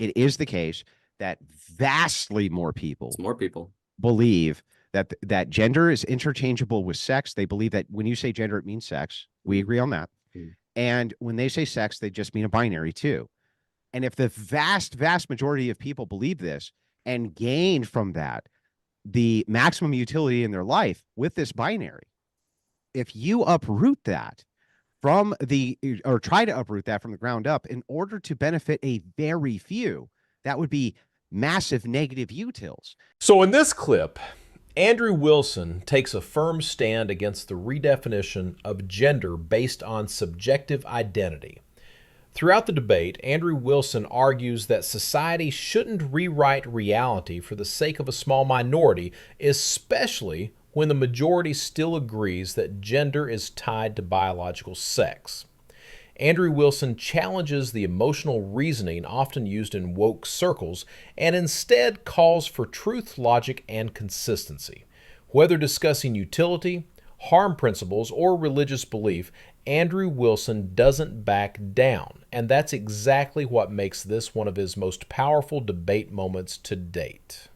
it is the case that vastly more people It's more people believe that gender is interchangeable with sex. They believe that when you say gender, it means sex. We agree on that. And when they say sex, they just mean a binary too. And if the vast majority of people believe this and gain from that the maximum utility in their life with this binary, if you uproot that from or try to uproot that from the ground up in order to benefit a very few, that would be massive negative utils. So in this clip, Andrew Wilson takes a firm stand against the redefinition of gender based on subjective identity. Throughout the debate, Andrew Wilson argues that society shouldn't rewrite reality for the sake of a small minority, especially when the majority still agrees that gender is tied to biological sex. Andrew Wilson challenges the emotional reasoning often used in woke circles and instead calls for truth, logic, and consistency. Whether discussing utility, harm principles, or religious belief, Andrew Wilson doesn't back down, and that's exactly what makes this one of his most powerful debate moments to date.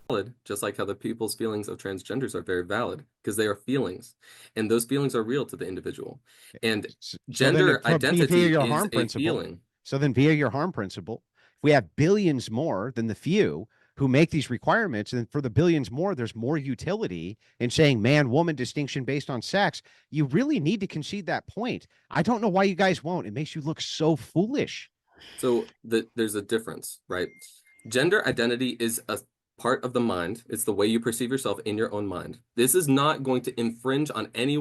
Just like how the people's feelings of transgenders are very valid, because they are feelings, and those feelings are real to the individual. And gender identity is a feeling. So then via your harm principle, if we have billions more than the few who make these requirements, and for the billions more, there's more utility in saying man-woman distinction based on sex. You really need to concede that point. I don't know why you guys won't. It makes you look so foolish. So there's a difference, right? Gender identity is a part of the mind. It's the way you perceive yourself in your own mind. This is not going to infringe on any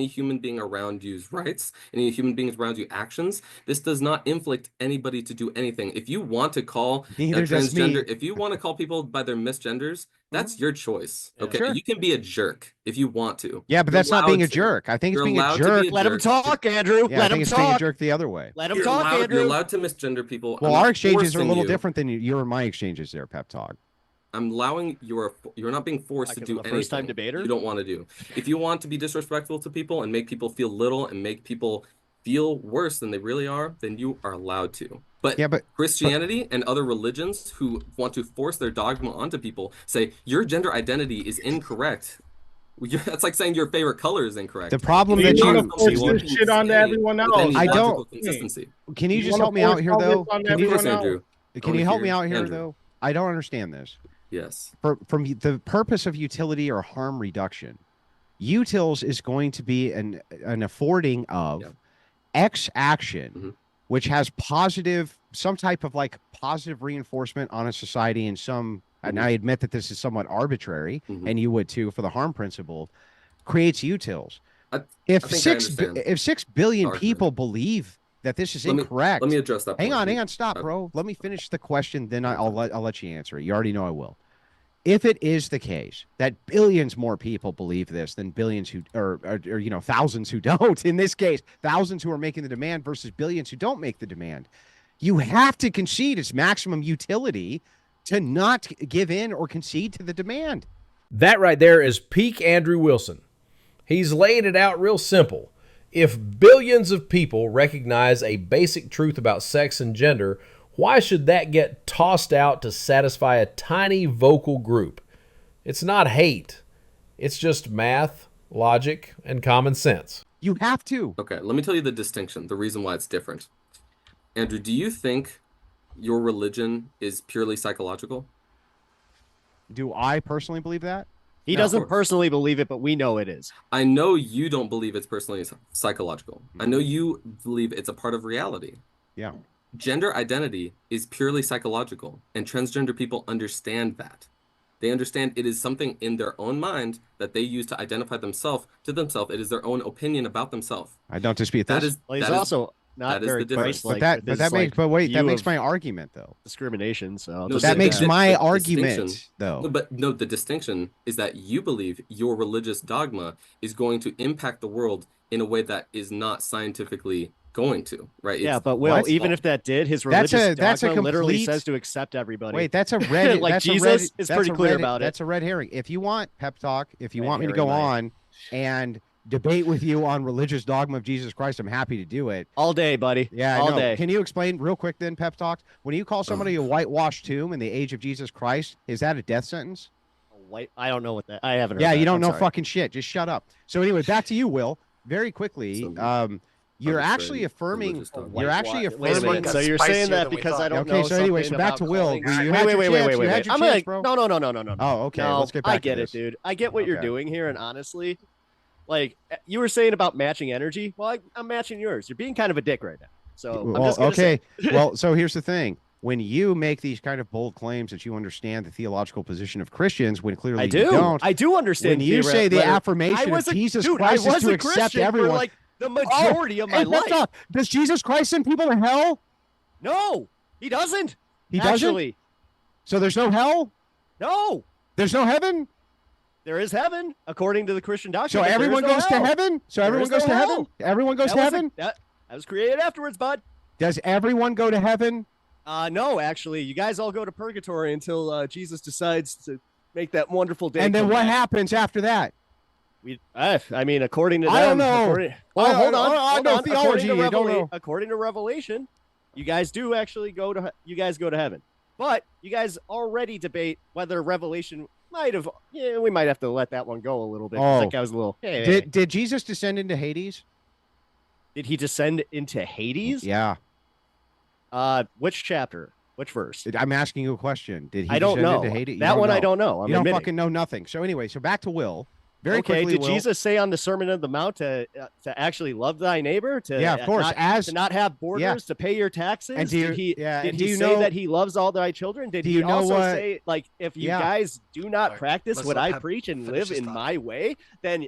human being around you's rights, any human beings around you actions. This does not inflict anybody to do anything. If you want to call transgender, if you want to call people by their misgenders, that's your choice. Okay, Sure. You can be a jerk if you want to. Yeah, but that's not being a jerk. I think it's being a jerk. Let him talk, Andrew. Yeah, Let him it's talk. being a jerk the other way. Let him talk, Andrew. You're allowed to misgender people. Well, our exchanges are a little different than your and my exchanges there, Pep Talk. I'm allowing you're not being forced to do anything first-time debater? you don't want to do. If you want to be disrespectful to people and make people feel little and make people feel worse than they really are, then you are allowed to. But Christianity and other religions who want to force their dogma onto people say your gender identity is incorrect. That's like saying your favorite color is incorrect. The problem that you force this shit onto everyone else. I don't. Consistency. Can you just help me out here, though? Can you help me out here, Andrew. though? I don't understand this. Yes. From the purpose of utility or harm reduction, utils is going to be an affording of X action, which has some type of like positive reinforcement on a society and some, and I admit that this is somewhat arbitrary, and you would too for the harm principle, creates utils. If 6 billion people believe that this is incorrect. Let me address that. Hang on, stop, bro. Let me finish the question, then I'll let you answer it. You already know I will. If it is the case that billions more people believe this than billions who, or thousands who don't, in this case, thousands who are making the demand versus billions who don't make the demand, you have to concede its maximum utility to not give in or concede to the demand. That right there is peak Andrew Wilson. He's laying it out real simple. If billions of people recognize a basic truth about sex and gender, why should that get tossed out to satisfy a tiny vocal group? It's not hate. It's just math, logic, and common sense. You have to. Okay, let me tell you the distinction, the reason why it's different. Andrew, do you think your religion is purely psychological? Do I personally believe that? He doesn't personally believe it, but we know it is. I know you don't believe it's personally psychological. I know you believe it's a part of reality. Yeah. Gender identity is purely psychological, and transgender people understand that. They understand it is something in their own mind that they use to identify themselves to themselves. It is their own opinion about themselves. I don't dispute this. He's also not very Christ-like. That makes my argument though. Discrimination. So that makes my argument though. But no, the distinction is that you believe your religious dogma is going to impact the world in a way that is not scientifically going to, right? Yeah, but even if that did, his religious dogma literally says to accept everybody. Wait, that's a red. Like Jesus is pretty clear about it. That's a red herring. If you want Pep Talk, if you want me to go on and debate with you on religious dogma of Jesus Christ, I'm happy to do it. All day, buddy. Yeah, all day. Can you explain real quick then, Pep Talk? When you call somebody a whitewashed tomb in the age of Jesus Christ, is that a death sentence? I don't know what that. I haven't heard Yeah, that. you don't I'm know sorry. fucking shit. Just shut up. So anyway, back to you, Will. Very quickly, you're actually affirming. You're actually affirming. Wait a minute. So you're saying that because I don't know. Okay, so anyway, so back to Will. Wait. I'm like, no. Oh, okay. Let's get back I get it, dude. I get what you're doing here, and honestly, like you were saying about matching energy. Well, I'm matching yours. You're being kind of a dick right now. So I'm just gonna say. Well, so here's the thing. When you make these kind of bold claims that you understand the theological position of Christians, when clearly you don't. I do understand. When you say the affirmation of Jesus Christ is to accept everyone. Like the majority of my life. Does Jesus Christ send people to hell? No, he doesn't. He doesn't? Actually. So there's no hell? No. There's no heaven? There is heaven, according to the Christian doctrine. So everyone goes to heaven? So everyone goes to heaven? Everyone goes to heaven? That was created afterwards, bud. Does everyone go to heaven? No, actually. You guys all go to purgatory until Jesus decides to make that wonderful day. And then what happens after that? I mean, according to them, I don't know. Hold on. I know theology. According to Revelation, you guys do actually go to heaven. But you guys already debate whether Revelation might have. Yeah, we might have to let that one go a little bit. That guy was a little. Did Jesus descend into Hades? Did he descend into Hades? Yeah. Which chapter? Which verse? I'm asking you a question. Did he? I don't know. Into Hades? That one I don't know. You don't fucking know nothing. So anyway, so back to Will. Very quickly, did Jesus say on the Sermon on the Mount to actually love thy neighbor? Of course. To not have borders, to pay your taxes? And did he say that he loves all thy children? Did he also say, like, if you guys do not practice what I preach and live in my way, then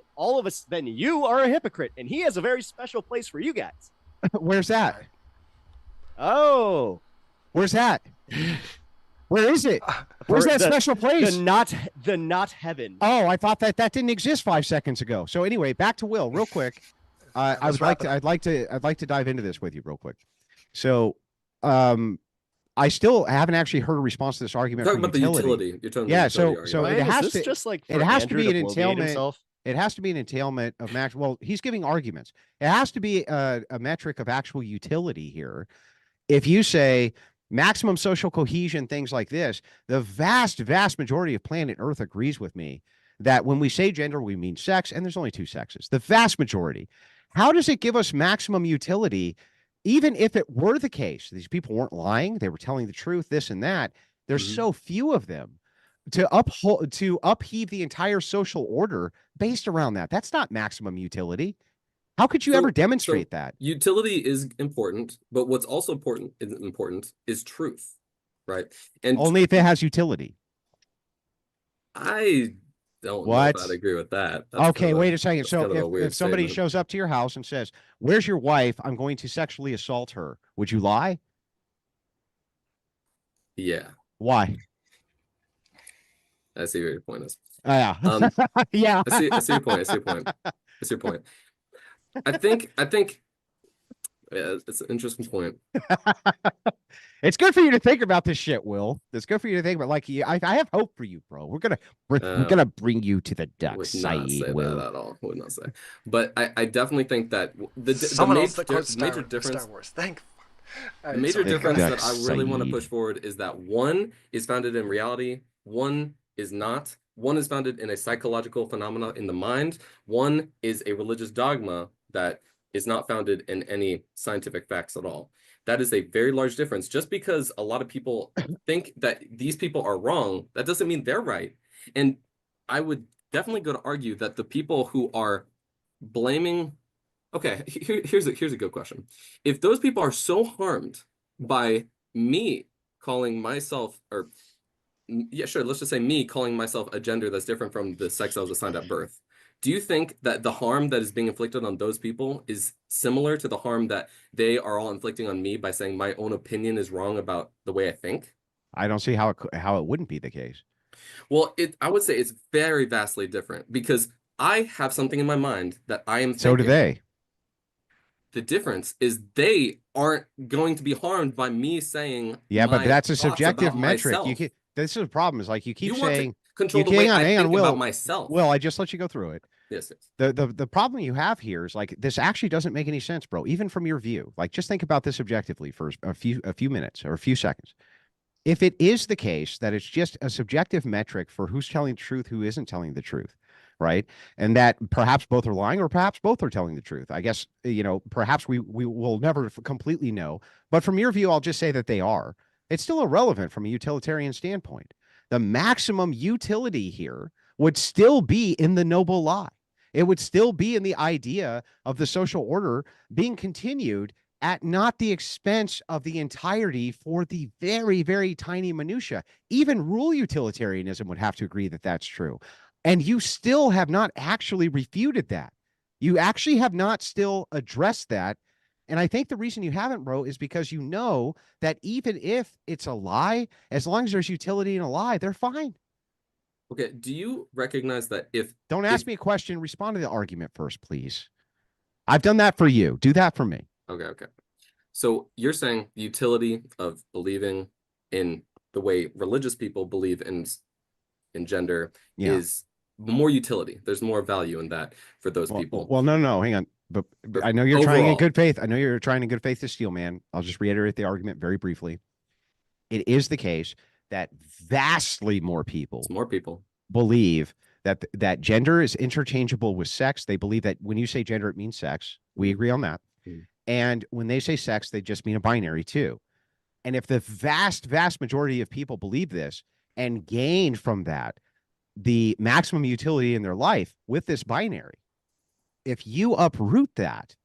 then you are a hypocrite. And he has a very special place for you guys. Where's that? Oh. Where's that? Where is it? Where's that special place? The not heaven. Oh, I thought that didn't exist 5 seconds ago. So anyway, back to Will, real quick. I'd like to dive into this with you real quick. So, I still haven't actually heard a response to this argument. Talking about the utility. You're talking about so utility it has to just like it has to Andrew be an entailment. Himself? It has to be an entailment of max. Well, he's giving arguments. It has to be a metric of actual utility here. If you say maximum social cohesion, things like this, the vast majority of planet Earth agrees with me that when we say gender, we mean sex, and there's only 2 sexes. The vast majority. How does it give us maximum utility, even if it were the case? These people weren't lying; they were telling the truth. This and that. There's so few of them to upheave the entire social order based around that. That's not maximum utility. How could you ever demonstrate that? Utility is important, but what's also important is truth, right? And only if it has utility. I don't know if I'd agree with that. Okay, wait a second. So if somebody shows up to your house and says, "Where's your wife? I'm going to sexually assault her," would you lie? Yeah. Why? I see where your point is. Yeah. Yeah. I see your point. I think it's an interesting point. It's good for you to think about this shit, Will. It's good for you to think about. Like, I have hope for you, bro. We're gonna bring you to the dark side. Would not say Will. that at all. Would not say. But I definitely think that the major difference. Star Wars. Thank. The major difference that I really want to push forward is that one is founded in reality, one is not. One is founded in a psychological phenomena in the mind. One is a religious dogma that is not founded in any scientific facts at all. That is a very large difference. Just because a lot of people think that these people are wrong, that doesn't mean they're right. And I would definitely go to argue that the people who are blaming, okay, here's a good question. If those people are so harmed by me calling myself, or yeah, sure, let's just say me calling myself a gender that's different from the sex I was assigned at birth, do you think that the harm that is being inflicted on those people is similar to the harm that they are all inflicting on me by saying my own opinion is wrong about the way I think? I don't see how it wouldn't be the case. Well, I would say it's very vastly different because I have something in my mind that I am thinking. So do they. The difference is they aren't going to be harmed by me saying. Yeah, but that's a subjective metric. This is a problem. Is like you keep saying. Control the way I think about myself. Well, I just let you go through it. Yes. The problem you have here is like this actually doesn't make any sense, bro. Even from your view, like just think about this objectively for a few minutes or a few seconds. If it is the case that it's just a subjective metric for who's telling the truth, who isn't telling the truth, right? And that perhaps both are lying or perhaps both are telling the truth. I guess, perhaps we will never completely know. But from your view, I'll just say that they are. It's still irrelevant from a utilitarian standpoint. The maximum utility here would still be in the noble lie. It would still be in the idea of the social order being continued at not the expense of the entirety for the very, very tiny minutia. Even rule utilitarianism would have to agree that that's true. And you still have not actually refuted that. You actually have not still addressed that. And I think the reason you haven't, bro, is because you know that even if it's a lie, as long as there's utility in a lie, they're fine. Okay, do you recognize that Don't ask me a question, respond to the argument first, please. I've done that for you. Do that for me. Okay. So you're saying the utility of believing in the way religious people believe in gender is more utility. There's more value in that for those people. Well, no, hang on. But I know you're trying in good faith. I know you're trying in good faith to steal, man. I'll just reiterate the argument very briefly. It is the case that vastly more people believe that gender is interchangeable with sex. They believe that when you say gender, it means sex. We agree on that. And when they say sex, they just mean a binary too. And if the vast majority of people believe this and gain from that the maximum utility in their life with this binary, if you uproot that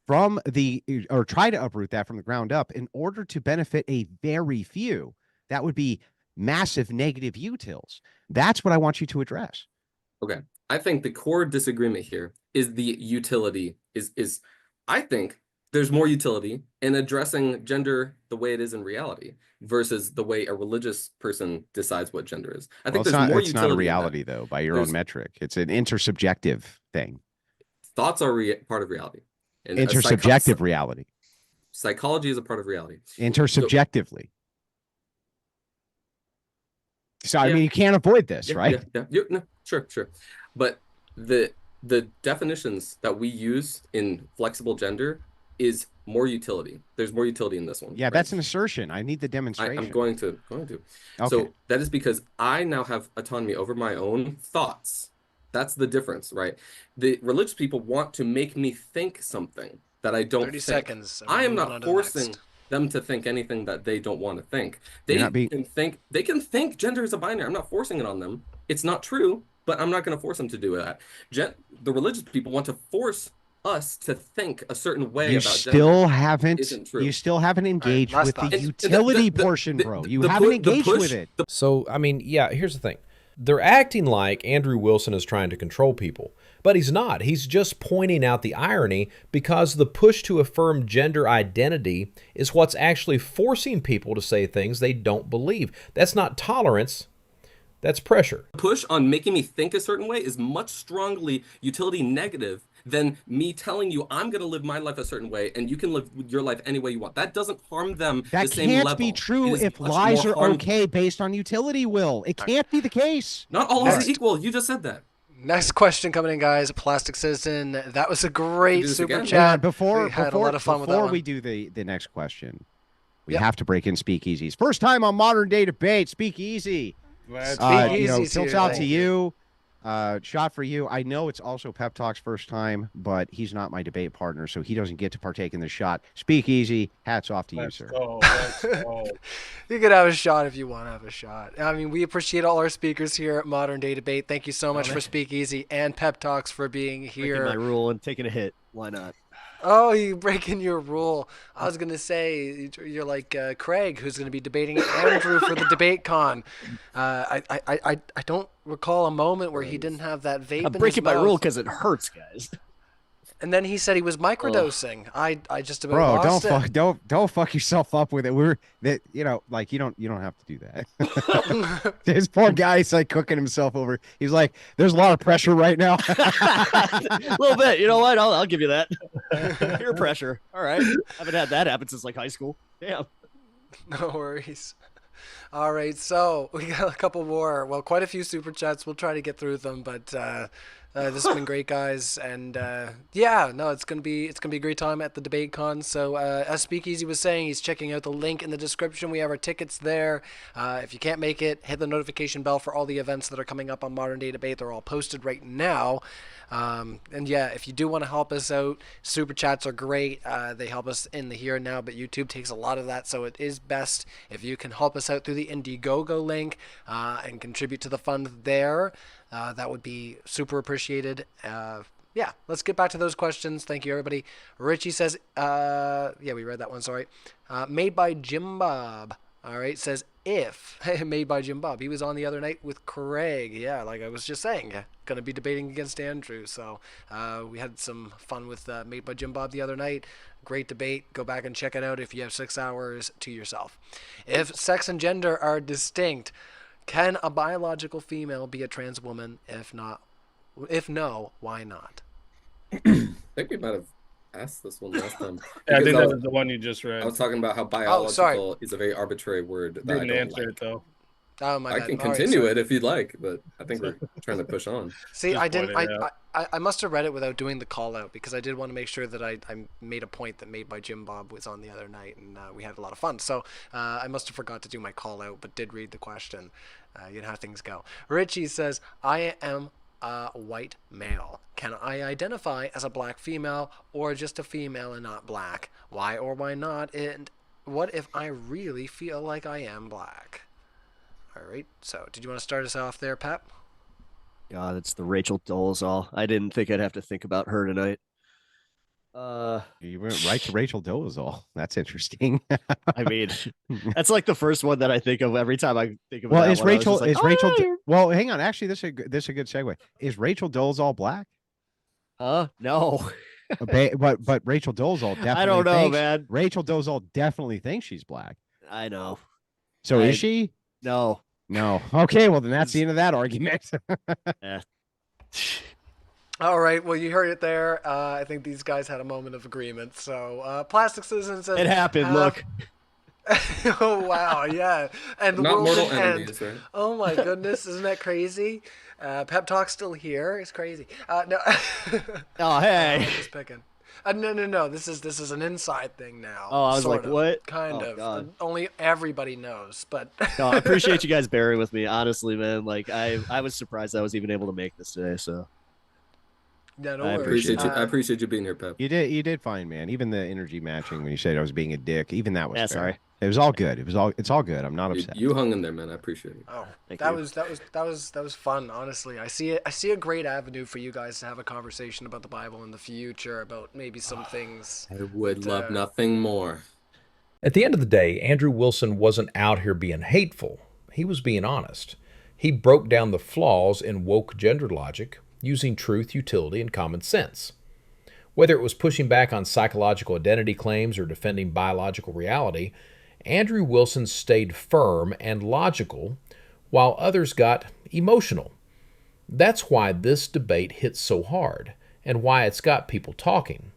or try to uproot that from the ground up in order to benefit a very few, that would be massive negative utils. That's what I want you to address. Okay. I think the core disagreement here is the utility is I think there's more utility in addressing gender the way it is in reality versus the way a religious person decides what gender is. I think there's more utility. It's not a reality, though, by your own metric. It's an intersubjective thing. Thoughts are part of reality. And intersubjective reality. Psychology is a part of reality. Intersubjectively. So, I mean, you can't avoid this, right? No, sure. But the definitions that we use in flexible gender is more utility. There's more utility in this one. Yeah, right? That's an assertion. I need the demonstration. I'm going to. Okay. So that is because I now have autonomy over my own thoughts. That's the difference, right? The religious people want to make me think something that I don't 30 think. seconds. I am not forcing them to think anything that they don't want to think. They can think gender is a binary. I'm not forcing it on them. It's not true, but I'm not going to force them to do that. The religious people want to force us to think a certain way about gender. You still haven't engaged with the utility portion, bro. You haven't engaged with it. So, I mean, here's the thing. They're acting like Andrew Wilson is trying to control people, but he's not. He's just pointing out the irony because the push to affirm gender identity is what's actually forcing people to say things they don't believe. That's not tolerance. That's pressure. The push on making me think a certain way is much strongly utility negative than me telling you I'm going to live my life a certain way and you can live your life any way you want. That doesn't harm them the same level. That can't be true if lies are okay based on utility, Will. It can't be the case. Not all lies are equal. You just said that. Next question coming in, guys. Plastic Citizen. That was a great super chat. Before we do the next question, we have to break in speakeasies. First time on Modern Day Debate, speakeasy. Tilts out to you. Shot for you. I know it's also Pep Talk's first time, but he's not my debate partner, so he doesn't get to partake in the shot. Speakeasy. Hats off to you, sir. Let's go. You could have a shot if you want to have a shot. I mean, we appreciate all our speakers here at Modern Day Debate. Thank you so much for Speakeasy and Pep Talks for being here. Breaking my rule and taking a hit. Why not? Oh, you breaking your rule. I was going to say, you're like Craig, who's going to be debating Andrew for the debate con. I don't recall a moment where he didn't have that vape I'm breaking my rule because it hurts, guys. And then he said he was microdosing. I just about lost it. Don't fuck yourself up with it. You don't have to do that. This poor guy's like cooking himself over. He's like, there's a lot of pressure right now. A little bit. You know what? I'll give you that. Peer pressure. All right. Haven't had that happen since like high school. Damn. No worries. All right, so we got a couple more. Well, quite a few super chats. We'll try to get through them, but This has been great, guys, and it's gonna be a great time at the debate con. So as Speakeasy was saying, he's checking out the link in the description. We have our tickets there. If you can't make it, hit the notification bell for all the events that are coming up on Modern Day Debate. They're all posted right now. If you do want to help us out, super chats are great. They help us in the here and now, but YouTube takes a lot of that, so it is best if you can help us out through the Indiegogo link and contribute to the fund there. That would be super appreciated. Let's get back to those questions. Thank you, everybody. Richie says, we read that one, sorry. Made by Jim Bob. All right, says if made by Jim Bob. He was on the other night with Craig. Yeah, like I was just saying, going to be debating against Andrew. So we had some fun with Made by Jim Bob the other night. Great debate. Go back and check it out if you have 6 hours to yourself. If sex and gender are distinct, can a biological female be a trans woman? If no, why not? I think we might have asked this one last time. Yeah, I think that was the one you just read. I was talking about how biological is a very arbitrary word that I don't answer like. it though. Oh my God. I can continue it if you'd like, but I think we're trying to push on. See, I must have read it without doing the call out because I did want to make sure that I made a point that Made by Jim Bob was on the other night, and we had a lot of fun. So I must have forgot to do my call out, but did read the question. You know how things go. Richie says, I am a white male. Can I identify as a black female or just a female and not black? Why or why not? And what if I really feel like I am black? All right. So did you want to start us off there, Pep? God, it's the Rachel Dolezal. I didn't think I'd have to think about her tonight. You went right to Rachel Dolezal. That's interesting. I mean, that's like the first one that I think of every time I think of. Well, is Rachel? Well, hang on. Actually, this is a good segue. Is Rachel Dolezal black? No. but Rachel Dolezal definitely. I don't know, man. Rachel Dolezal definitely thinks she's black. I know. So is she? No. Okay. Well, then that's the end of that argument. Yeah. All right. Well, you heard it there. I think these guys had a moment of agreement. So, Plastic Citizen says it happened. Look. Oh wow, yeah, and the not world mortal would end. enemies, right? Oh my goodness, isn't that crazy? Pep Talk's still here. It's crazy. No. Oh hey. I'm just picking. No. This is an inside thing now. Oh, I was like, what? Kind of. God. Only everybody knows, but. No, I appreciate you guys bearing with me. Honestly, man, like I was surprised I was even able to make this today. So. Yeah, no I appreciate you being here, Pep. You did fine, man. Even the energy matching when you said I was being a dick, even that was fair. Sorry. It was all good. It's all good. I'm not upset. You hung in there, man. I appreciate it. Oh, that was fun. Honestly, I see a great avenue for you guys to have a conversation about the Bible in the future, about maybe some things. I would love nothing more. At the end of the day, Andrew Wilson wasn't out here being hateful. He was being honest. He broke down the flaws in woke gender logic using truth, utility, and common sense. Whether it was pushing back on psychological identity claims or defending biological reality, Andrew Wilson stayed firm and logical, while others got emotional. That's why this debate hits so hard, and why it's got people talking.